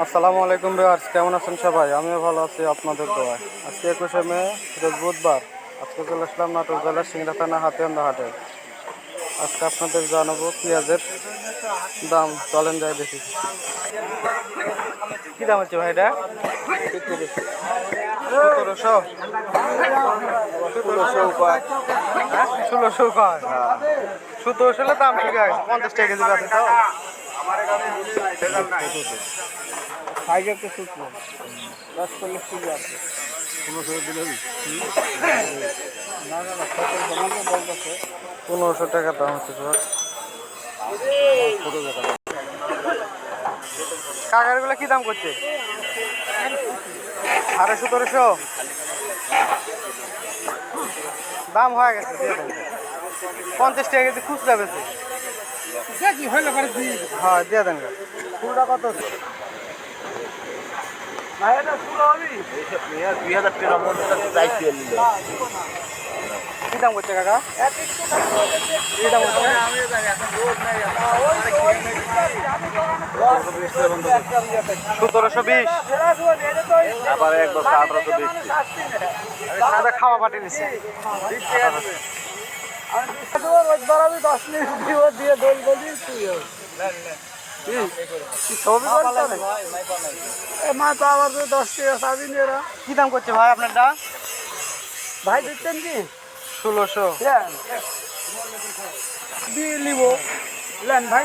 আসসালামু আলাইকুম ভিউয়ার্স, কেমন আছেন সবাই? আমিও ভালো আছি আপনাদের দোয়ায়। আজকে 21শে মে, রোজ বুধবার। আজকে চলে আসলাম নাটোর জেলার সিংড়া থানা হাতিয়ান্দা হাটে। আজকে আপনাদের জানাবো পেঁয়াজের দাম। চলেন যাই দেখি কি দাম হচ্ছে ভাই এটা। 1700 1600 কয়। 1700 হলে দাম ঠিক আছে, 50 টাকা কেজি আছে তাও। সাইজ একটা সূত্র 10-40 কেজি আছে। 1500 টাকা দাম হচ্ছে স্যার। কাকারগুলো কি দাম করছে? 1750। দাম হয়ে গেছে, দিয়ে দেন। 50 টাকা কেজি খুচরা বেশি। হ্যাঁ, দিয়ে দেন। ফুলটা কত? কি দাম করছে কাকা? কি দাম করছে? 1720। খাওয়া পাঠিয়ে দিচ্ছে। কি দাম করছে ভাই আপনারটা? ভাই দিচ্ছেন কি? 1600 দিয়ে নিব। ভাই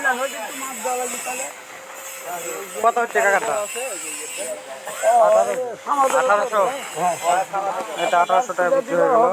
কত হচ্ছে কাকাটা? 1800। এটা 1800 টাকা বিক্রি হয়ে গেল।